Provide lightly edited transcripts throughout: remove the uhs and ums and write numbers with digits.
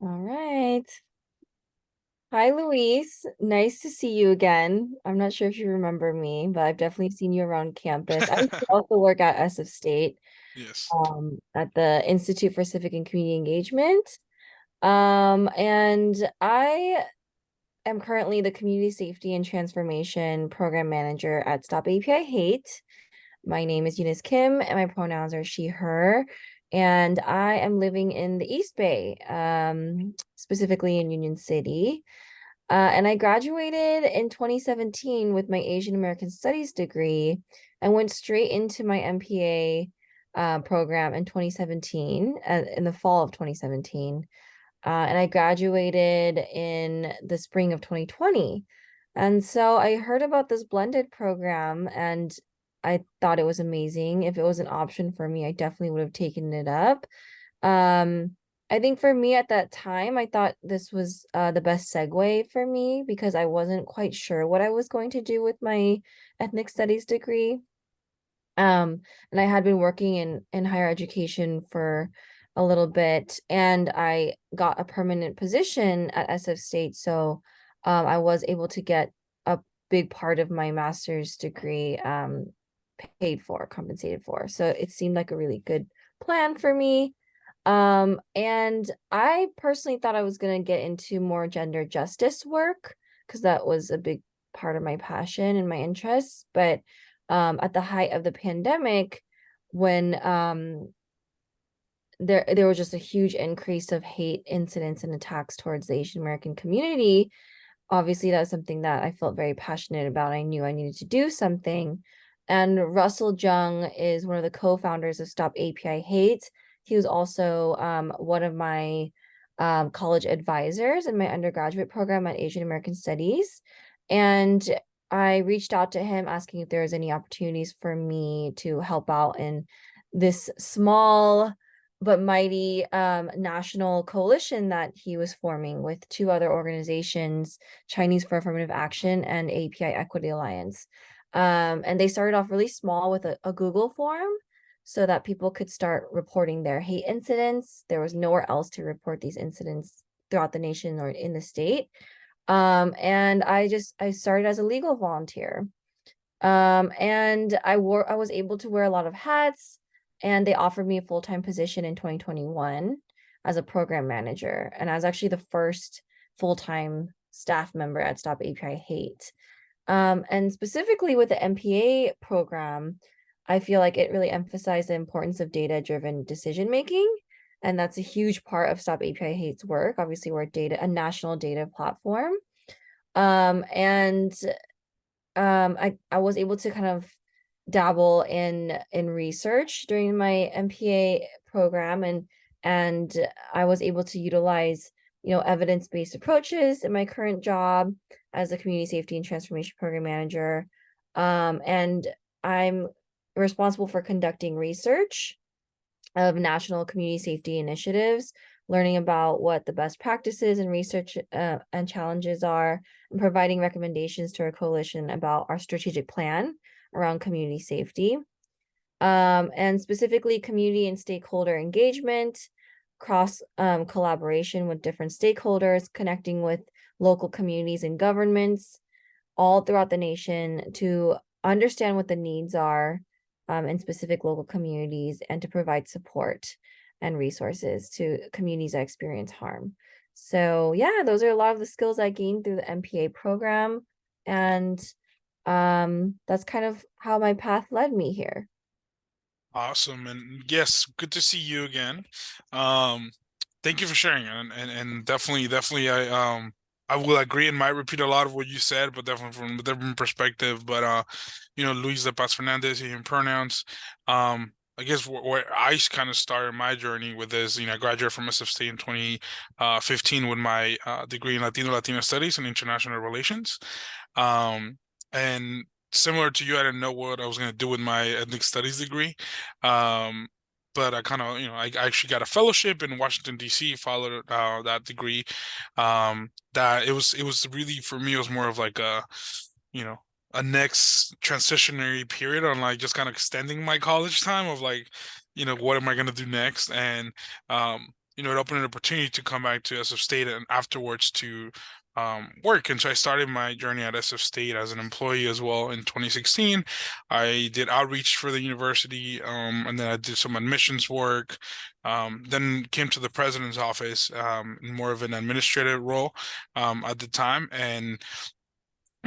All right. Hi, Luis. Nice to see you again. I'm not sure if you remember me, but I've definitely seen you around campus. I used to also work at SF State, Yes. at the Institute for Civic and Community Engagement. And I am currently the Community Safety and Transformation Program Manager at Stop API Hate. My name is Eunice Kim, and my pronouns are she, her. And I am living in the East Bay, specifically in Union City. And I graduated in 2017 with my Asian American Studies degree and went straight into my MPA program in 2017, in the fall of 2017. And I graduated in the spring of 2020. And so I heard about this blended program and I thought it was amazing. If it was an option for me, I definitely would have taken it up. Um, I think for me at that time, I thought this was the best segue for me because I wasn't quite sure what I was going to do with my ethnic studies degree. And I had been working in higher education for a little bit, and I got a permanent position at SF State, so I was able to get a big part of my master's degree paid for, compensated for. So it seemed like a really good plan for me. And I personally thought I was going to get into more gender justice work because that was a big part of my passion and my interests. But at the height of the pandemic, when there was just a huge increase of hate incidents and attacks towards the Asian American community, obviously that was something that I felt very passionate about. I knew I needed to do something. And Russell Jung is one of the co-founders of Stop API Hate. He was also one of my college advisors in my undergraduate program at Asian American Studies. And I reached out to him asking if there was any opportunities for me to help out in this small but mighty national coalition that he was forming with two other organizations, Chinese for Affirmative Action and API Equity Alliance. And they started off really small with a Google form so that people could start reporting their hate incidents. There was nowhere else to report these incidents throughout the nation or in the state. And I started as a legal volunteer. And I was able to wear a lot of hats, and they offered me a full-time position in 2021 as a program manager. And I was actually the first full-time staff member at Stop API Hate. And specifically with the MPA program, I feel like it really emphasized the importance of data-driven decision making. And that's a huge part of Stop API Hate's work. Obviously, we're a national data platform. And I was able to kind of dabble in research during my MPA program, and I was able to utilize evidence-based approaches in my current job as a community safety and transformation program manager. And I'm responsible for conducting research of national community safety initiatives, learning about what the best practices and research and challenges are, and providing recommendations to our coalition about our strategic plan around community safety. And specifically community and stakeholder engagement, cross collaboration with different stakeholders, connecting with local communities and governments all throughout the nation to understand what the needs are in specific local communities and to provide support and resources to communities that experience harm. So yeah, those are a lot of the skills I gained through the MPA program. And that's kind of how my path led me here. Awesome. And yes, good to see you again. Um, Thank you for sharing. And definitely I will agree and might repeat a lot of what you said, but definitely from a different perspective. But Luis de Paz Fernandez, in pronouns. I guess where I kind of started my journey with this, I graduated from SF State in 2015 with my degree in Latino Studies and International Relations. And similar to you, I didn't know what I was going to do with my ethnic studies degree. Um, but I kind of, I actually got a fellowship in Washington, D.C., followed that degree. That it was really, for me, it was more of like you know, a next transitionary period on like just kind of extending my college time of like, what am I going to do next? And it opened an opportunity to come back to SF State and afterwards to work. And so I started my journey at SF State as an employee as well in 2016. I did outreach for the university, and then I did some admissions work. Then came to the president's office in more of an administrative role at the time. And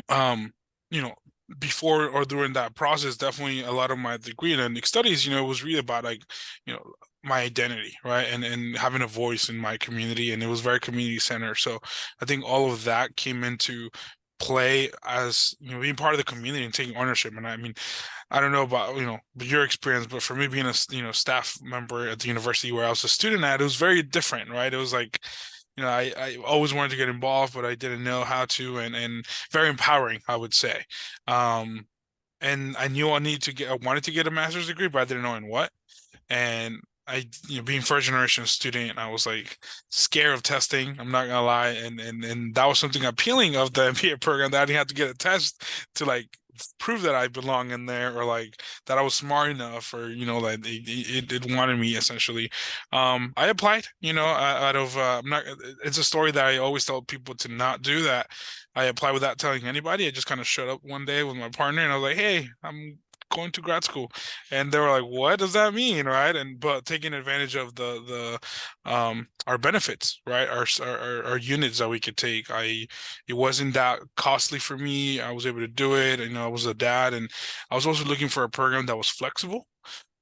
um you know before or during that process, definitely a lot of my degree in ethnic studies, was really about like my identity, right, and having a voice in my community, and it was very community centered. So I think all of that came into play as being part of the community and taking ownership. And I mean, I don't know about your experience, but for me being a staff member at the university where I was a student at, it was very different, right? It was like I always wanted to get involved, but I didn't know how to, and very empowering, I would say. Um, and I knew I wanted to get a master's degree, but I didn't know in what. And being first generation student, I was like scared of testing. I'm not gonna lie, and that was something appealing of the MPA program, that I didn't have to get a test to like prove that I belong in there, or like that I was smart enough, or like it wanted me essentially. I applied, out of I'm not. It's a story that I always tell people to not do that. I applied without telling anybody. I just kind of showed up one day with my partner, and I was like, "Hey, I'm going to grad school," and they were like, "What does that mean?" Right? And but taking advantage of the our benefits, right? Our units that we could take. It wasn't that costly for me. I was able to do it. I was a dad, and I was also looking for a program that was flexible,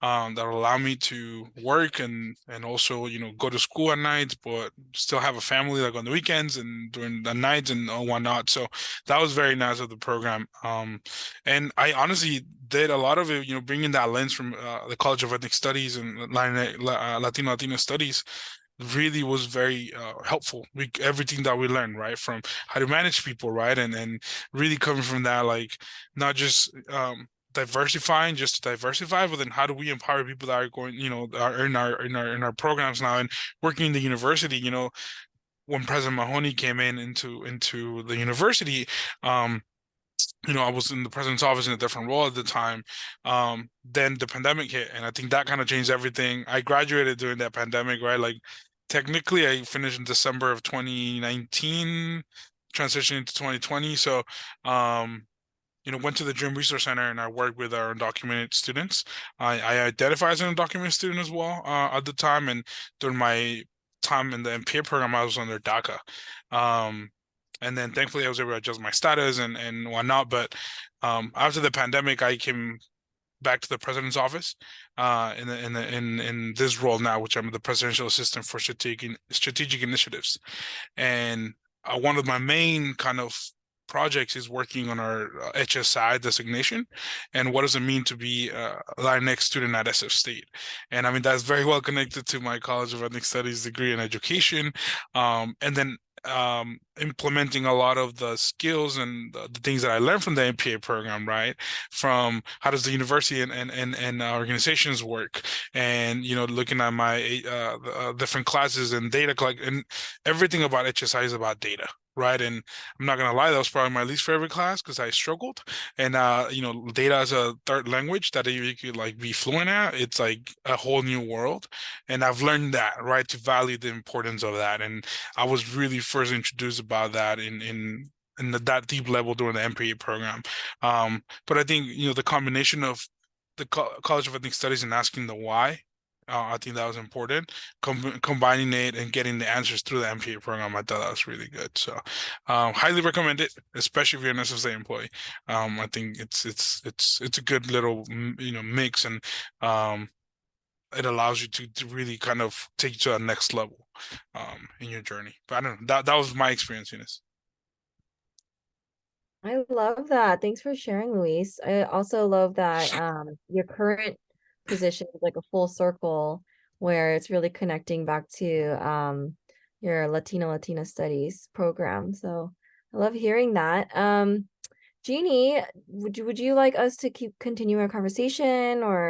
that will allow me to work and also go to school at night, but still have a family like on the weekends and during the nights and whatnot. So that was very nice of the program. And I honestly did a lot of it, bringing that lens from the College of Ethnic Studies and Latino Studies really was very helpful. Everything that we learned, right, from how to manage people, right, and really coming from that, like not just diversifying just to diversify, but then how do we empower people that are going, are in our programs now and working in the university. When President Mahoney came into the university, I was in the president's office in a different role at the time. Then the pandemic hit, and I think that kind of changed everything. I graduated during that pandemic, right? Like technically, I finished in December of 2019, transitioning into 2020. So, went to the Dream Resource Center and I worked with our undocumented students. I identify as an undocumented student as well at the time, and during my time in the MPA program, I was under DACA. Um, and then thankfully I was able to adjust my status and whatnot. But after the pandemic, I came back to the president's office in this role now, which I'm the presidential assistant for strategic initiatives. And one of my main kind of projects is working on our HSI designation, and what does it mean to be a Latinx student at SF State. And I mean, that's very well connected to my College of Ethnic Studies degree in education. And then implementing a lot of the skills and the things that I learned from the MPA program, right? From how does the university and organizations work, and looking at my different classes and data collect, and everything about HSI is about data, right? And I'm not gonna lie, that was probably my least favorite class because I struggled. And data as a third language that you could like be fluent at, it's like a whole new world. And I've learned that, right, to value the importance of that. And I was really first introduced about that in that deep level during the MPA program. But I think the combination of the College of Ethnic Studies and asking the why, I think that was important. Combining it and getting the answers through the MPA program, I thought that was really good. So, highly recommend it, especially if you're an SSA employee. I think it's a good little mix, and it allows you to really kind of take you to a next level in your journey. But I don't know, that was my experience, Eunice. I love that. Thanks for sharing, Luis. I also love that your current position is like a full circle where it's really connecting back to your Latina Studies program. So I love hearing that. Jeannie, would you like us to continue our conversation, or